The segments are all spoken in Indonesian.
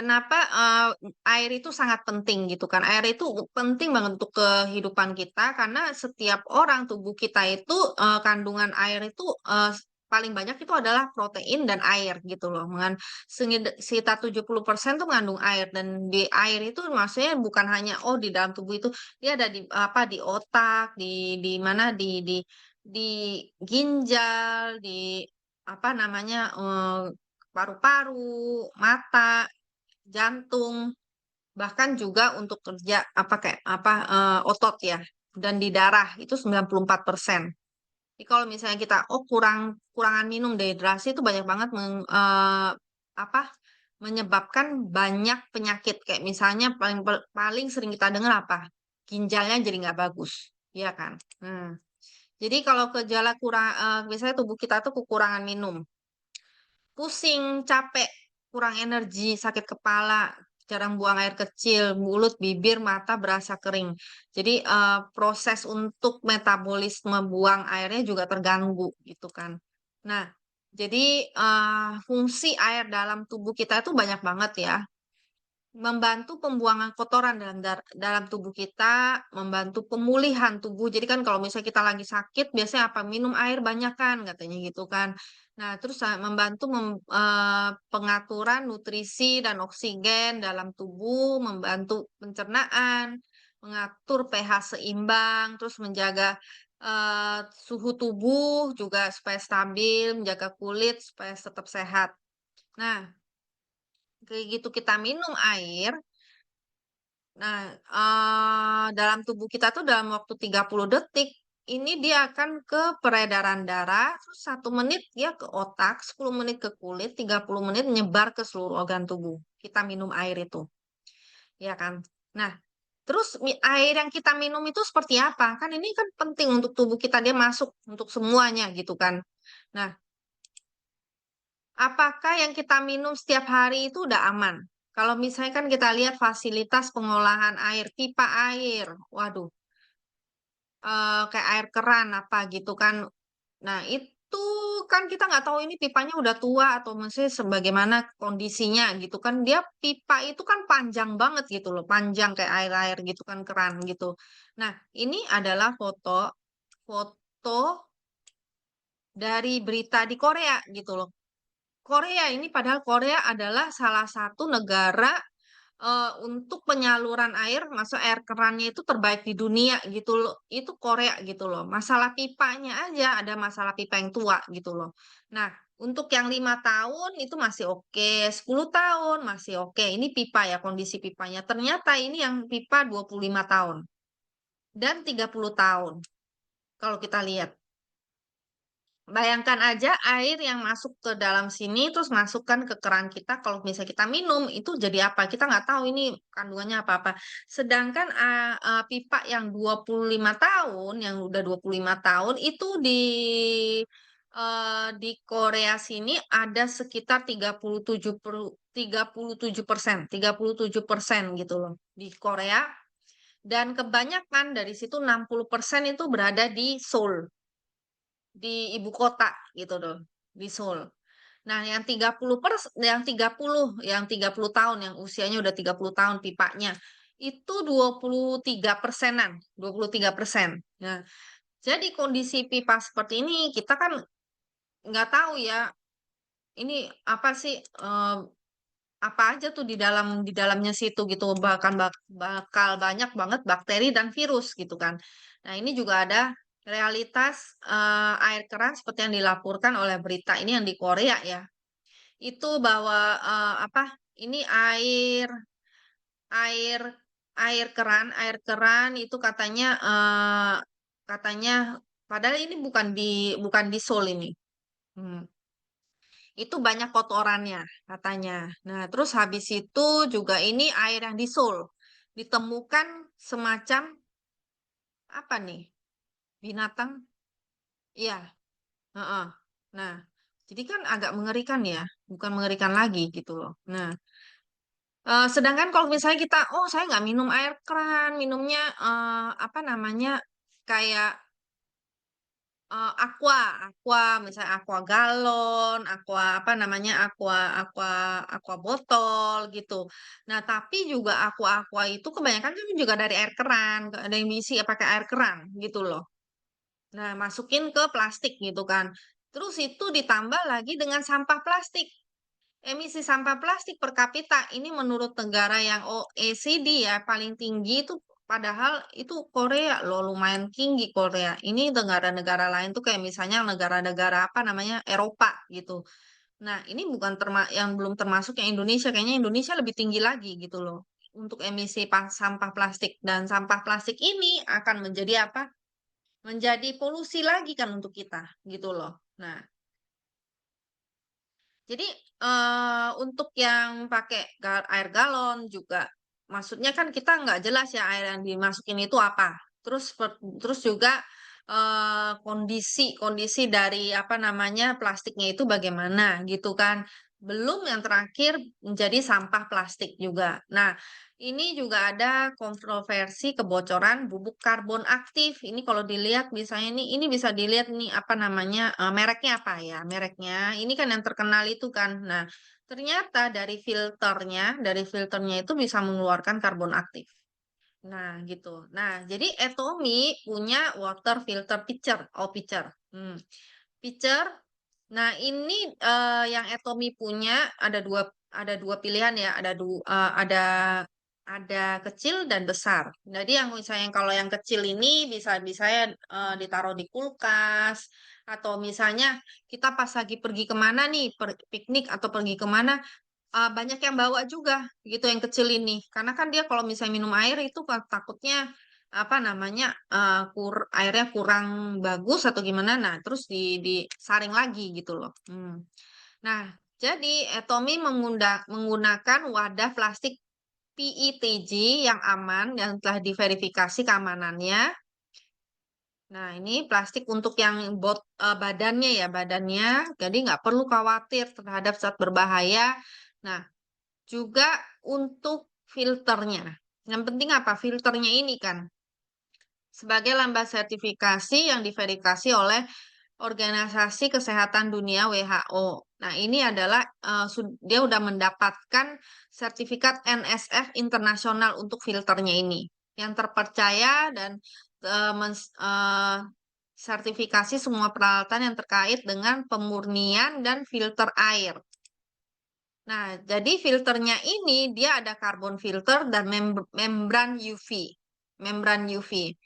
Kenapa air itu sangat penting gitu kan? Air itu penting banget untuk kehidupan kita karena setiap orang tubuh kita itu kandungan air itu paling banyak itu adalah protein dan air gitu loh. Sekitar 70% tuh mengandung air dan di air itu maksudnya bukan hanya di dalam tubuh itu dia ada di apa di otak, di mana di ginjal, di apa namanya paru-paru, mata, jantung, bahkan juga untuk kerja apa kayak apa otot ya, dan di darah itu 94%. Jadi kalau misalnya kita kurangan minum dehidrasi itu banyak banget apa menyebabkan banyak penyakit kayak misalnya paling sering kita dengar apa? Ginjalnya jadi nggak bagus, ya kan? Jadi kalau gejala misalnya tubuh kita tuh kekurangan minum, pusing, capek, kurang energi, sakit kepala, jarang buang air kecil, mulut, bibir, mata berasa kering. Jadi proses untuk metabolisme buang airnya juga terganggu gitu kan. Nah, jadi fungsi air dalam tubuh kita itu banyak banget ya. Membantu pembuangan kotoran dalam tubuh kita, membantu pemulihan tubuh. Jadi kan kalau misalnya kita lagi sakit, biasanya apa? Minum air banyak kan, katanya gitu kan. Nah, terus membantu pengaturan nutrisi dan oksigen dalam tubuh, membantu pencernaan, mengatur pH seimbang, terus menjaga suhu tubuh juga supaya stabil, menjaga kulit supaya tetap sehat. Nah, kayak gitu kita minum air. Nah, dalam tubuh kita tuh dalam waktu 30 detik, ini dia akan ke peredaran darah, terus 1 menit dia ke otak, 10 menit ke kulit, 30 menit nyebar ke seluruh organ tubuh. Kita minum air itu, ya kan? Nah, terus air yang kita minum itu seperti apa? Kan ini kan penting untuk tubuh kita, dia masuk untuk semuanya gitu kan. Nah, apakah yang kita minum setiap hari itu udah aman? Kalau misalnya kan kita lihat fasilitas pengolahan air, pipa air, waduh, kayak air keran apa gitu kan. Nah, itu kan kita nggak tahu ini pipanya udah tua atau masih sebagaimana kondisinya gitu kan. Dia pipa itu kan panjang banget gitu loh, panjang kayak air-air gitu kan, keran gitu. Nah, ini adalah foto foto dari berita di Korea gitu loh. Korea ini padahal Korea adalah salah satu negara untuk penyaluran air, masuk air kerannya itu terbaik di dunia gitu loh. Itu Korea gitu loh. Masalah pipanya aja ada masalah pipa yang tua gitu loh. Nah, untuk yang 5 tahun itu masih oke, 10 tahun masih oke. Ini pipa ya kondisi pipanya. Ternyata ini yang pipa 25 tahun dan 30 tahun kalau kita lihat. Bayangkan aja air yang masuk ke dalam sini terus masukkan ke keran kita kalau misalnya kita minum itu jadi apa? Kita nggak tahu ini kandungannya apa-apa. Sedangkan pipa yang 25 tahun, yang udah 25 tahun itu di Korea sini ada sekitar 37% gitu loh di Korea dan kebanyakan dari situ 60% itu berada di Seoul, di ibu kota gitu loh, di Seoul. Nah, yang 30 tahun yang usianya udah 30 tahun pipanya itu 23%-an, 23%. Nah, jadi kondisi pipa seperti ini kita kan nggak tahu ya, ini apa sih apa aja tuh di dalamnya situ gitu bahkan bakal banyak banget bakteri dan virus gitu kan. Nah, ini juga ada realitas air keran seperti yang dilaporkan oleh berita ini yang di Korea ya. Itu bahwa apa? Ini air air keran itu katanya padahal ini bukan di Seoul ini. Hmm. Itu banyak kotorannya katanya. Nah, terus habis itu juga ini air yang di Seoul ditemukan semacam apa nih? Binatang? Iya, heeh. Nah, jadi kan agak mengerikan ya, bukan mengerikan lagi gitu loh. Nah, sedangkan kalau misalnya kita, oh saya nggak minum air keran, minumnya apa namanya kayak aqua aqua, misalnya aqua galon, aqua apa namanya, aqua aqua aqua botol gitu. Nah, tapi juga aqua-aqua itu kebanyakan kan juga dari air keran, ada yang diisi ya pakai air keran gitu loh. Nah, masukin ke plastik gitu kan. Terus itu ditambah lagi dengan sampah plastik. Emisi sampah plastik per kapita ini menurut negara yang OECD ya paling tinggi itu, padahal itu Korea loh, lumayan tinggi Korea. Ini negara-negara lain tuh kayak misalnya negara-negara apa namanya Eropa gitu. Nah, ini bukan yang belum termasuk yang Indonesia. Kayaknya Indonesia lebih tinggi lagi gitu loh untuk emisi sampah plastik, dan sampah plastik ini akan menjadi apa? Menjadi polusi lagi kan untuk kita gitu loh. Nah, jadi, untuk yang pakai air galon juga, maksudnya kan kita nggak jelas ya air yang dimasukin itu apa. Terus juga, kondisi kondisi dari apa namanya, plastiknya itu bagaimana gitu kan. Belum yang terakhir menjadi sampah plastik juga. Nah, ini juga ada kontroversi kebocoran bubuk karbon aktif. Ini kalau dilihat misalnya ini bisa dilihat nih apa namanya, mereknya apa ya, mereknya. Ini kan yang terkenal itu kan. Nah, ternyata dari filternya itu bisa mengeluarkan karbon aktif. Nah, gitu. Nah, jadi Atomy punya water filter pitcher, pitcher. Pitcher. Nah, ini yang Atomy punya ada dua pilihan ya, ada kecil dan besar. Jadi yang misalnya kalau yang kecil ini bisa ya ditaruh di kulkas, atau misalnya kita pas lagi pergi kemana nih, piknik atau pergi kemana, banyak yang bawa juga gitu yang kecil ini. Karena kan dia kalau misalnya minum air itu takutnya apa namanya, airnya kurang bagus atau gimana. Nah, terus disaring lagi gitu loh. Nah, jadi Atomy menggunakan wadah plastik PETG yang aman dan telah diverifikasi keamanannya. Nah, ini plastik untuk yang badannya ya, badannya. Jadi nggak perlu khawatir terhadap zat berbahaya. Nah, juga untuk filternya. Yang penting apa? Filternya ini kan sebagai lembaga sertifikasi yang diverifikasi oleh Organisasi Kesehatan Dunia WHO. Nah, ini adalah dia udah mendapatkan sertifikat NSF internasional untuk filternya ini yang terpercaya, dan sertifikasi semua peralatan yang terkait dengan pemurnian dan filter air. Nah, jadi filternya ini dia ada karbon filter dan membran UV. Membran UV.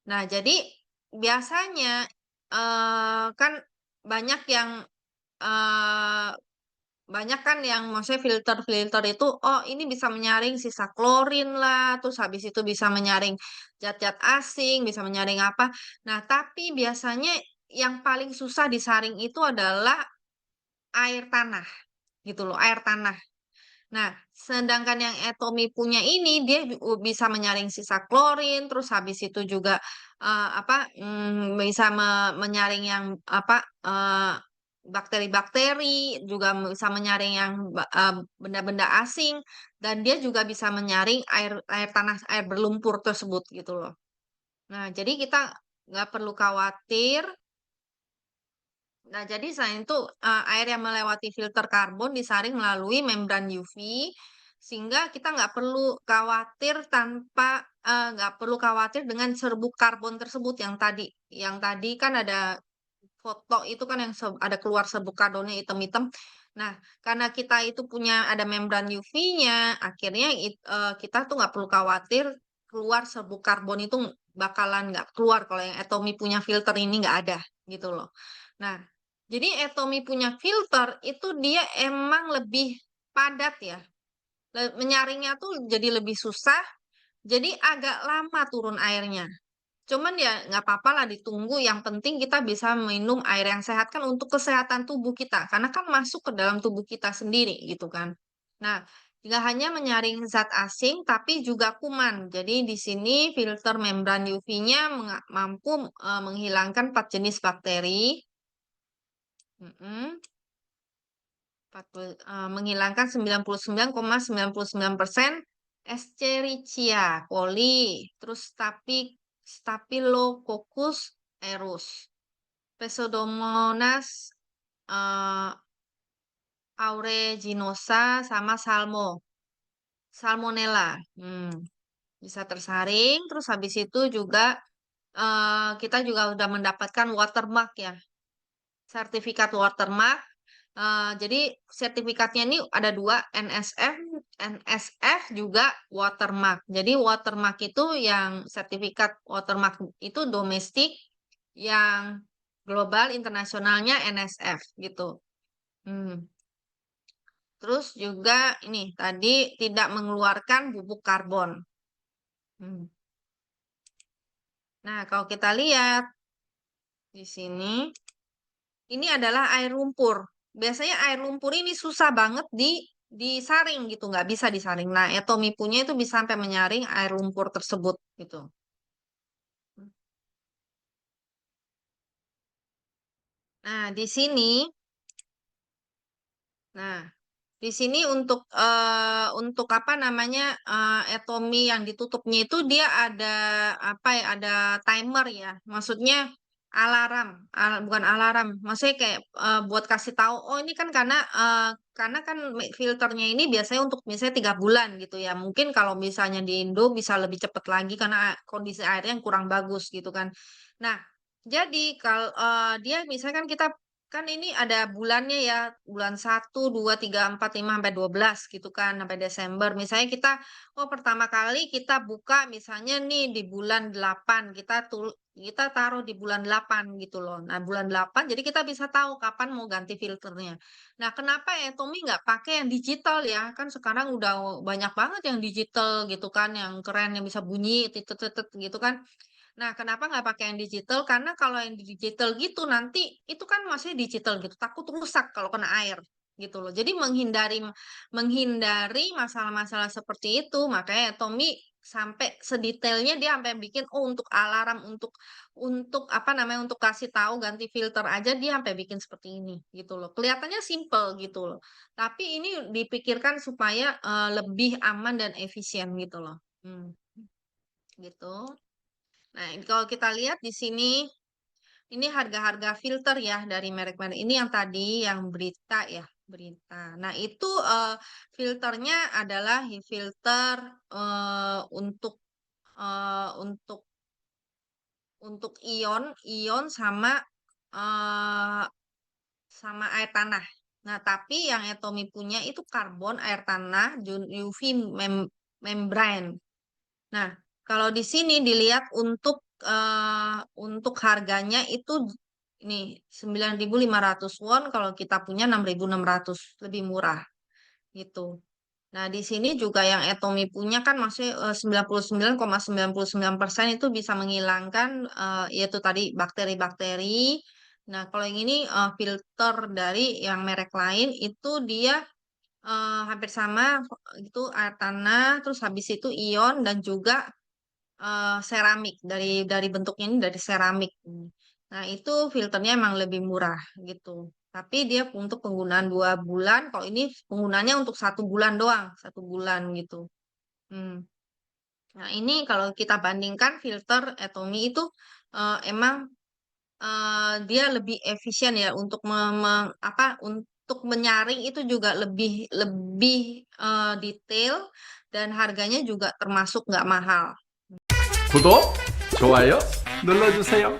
Nah, jadi biasanya kan banyak yang eh, banyak kan yang maksudnya filter-filter itu, oh ini bisa menyaring sisa klorin lah, terus habis itu bisa menyaring zat-zat asing, bisa menyaring apa. Nah, tapi biasanya yang paling susah disaring itu adalah air tanah gitu loh, air tanah. Nah, sedangkan yang Atomy punya ini dia bisa menyaring sisa klorin, terus habis itu juga bisa menyaring yang apa bakteri-bakteri, juga bisa menyaring yang benda-benda asing, dan dia juga bisa menyaring air air tanah, air berlumpur tersebut gitu loh. Nah, jadi kita nggak perlu khawatir. Nah, jadi selain itu air yang melewati filter karbon disaring melalui membran UV, sehingga kita nggak perlu khawatir dengan serbuk karbon tersebut yang tadi. Yang tadi kan ada foto itu kan yang ada keluar serbuk karbonnya hitam-hitam. Nah, karena kita itu punya ada membran UV-nya, akhirnya kita tuh nggak perlu khawatir keluar serbuk karbon itu bakalan nggak keluar kalau yang Atomy punya filter ini nggak ada gitu loh. Nah, jadi Atomy punya filter itu dia emang lebih padat ya. Menyaringnya tuh jadi lebih susah, jadi agak lama turun airnya. Cuman ya nggak apa-apa lah ditunggu, yang penting kita bisa minum air yang sehat kan untuk kesehatan tubuh kita. Karena kan masuk ke dalam tubuh kita sendiri gitu kan. Nah, tidak hanya menyaring zat asing, tapi juga kuman. Jadi di sini filter membran UV-nya mampu menghilangkan 4 jenis bakteri. Mm-mm. Menghilangkan 99,99% Escherichia coli, terus Staphylococcus aureus. Pseudomonas eh, aeruginosa sama salmonella. Bisa tersaring. Terus habis itu juga kita juga udah mendapatkan watermark ya, sertifikat watermark. Jadi sertifikatnya ini ada dua, NSF juga watermark. Jadi watermark itu yang sertifikat watermark itu domestik, yang global internasionalnya NSF gitu. Hmm. Terus juga ini tadi tidak mengeluarkan bubuk karbon. Hmm. Nah, kalau kita lihat di sini, ini adalah air lumpur. Biasanya air lumpur ini susah banget disaring gitu, nggak bisa disaring. Nah, Atomy punya itu bisa sampai menyaring air lumpur tersebut gitu. Nah, di sini, nah di sini untuk apa namanya Atomy yang ditutupnya itu dia ada apa ya, ada timer ya. Maksudnya alarm, bukan alarm. Maksudnya kayak buat kasih tahu, oh ini kan karena kan filternya ini biasanya untuk misalnya 3 bulan gitu ya. Mungkin kalau misalnya di Indo bisa lebih cepat lagi karena kondisi airnya yang kurang bagus gitu kan. Nah, jadi kalau dia misalkan kita kan ini ada bulannya ya, bulan 1, 2, 3, 4, 5 sampai 12 gitu kan, sampai Desember. Misalnya kita, oh pertama kali kita buka misalnya nih di bulan 8, kita taruh di bulan 8 gitu loh. Nah, bulan 8 jadi kita bisa tahu kapan mau ganti filternya. Nah, kenapa ya Tommy nggak pakai yang digital ya? Kan sekarang udah banyak banget yang digital gitu kan, yang keren, yang bisa bunyi, titet gitu kan. Nah, kenapa nggak pakai yang digital? Karena kalau yang digital gitu nanti itu kan masih digital gitu, takut rusak kalau kena air gitu loh. Jadi menghindari masalah-masalah seperti itu, makanya Tommy sampai sedetailnya dia sampai bikin oh untuk alarm untuk apa namanya untuk kasih tahu ganti filter aja dia sampai bikin seperti ini gitu loh. Kelihatannya simple gitu loh. Tapi ini dipikirkan supaya lebih aman dan efisien gitu loh. Hmm, gitu. Nah, kalau kita lihat di sini, ini harga-harga filter ya dari merek-merek ini yang tadi yang berita ya, berita. Nah, itu filternya adalah filter untuk eh, untuk ion eh, sama air tanah. Nah, tapi yang Atomy punya itu karbon, air tanah, UV membrane. Nah, kalau di sini dilihat untuk harganya itu ini 9.500 won, kalau kita punya 6.600, lebih murah gitu. Nah, di sini juga yang Atomy punya kan masih 99,99% itu bisa menghilangkan yaitu tadi bakteri-bakteri. Nah, kalau yang ini filter dari yang merek lain itu dia hampir sama, itu air tanah, terus habis itu ion dan juga seramik, dari bentuknya ini dari seramik. Nah, itu filternya emang lebih murah gitu. Tapi dia untuk penggunaan 2 bulan, kalau ini penggunaannya untuk 1 bulan doang, 1 bulan gitu. Hmm. Nah, ini kalau kita bandingkan filter Atomy itu emang dia lebih efisien ya untuk apa untuk menyaring itu juga lebih lebih detail dan harganya juga termasuk nggak mahal. 구독, 좋아요 눌러주세요.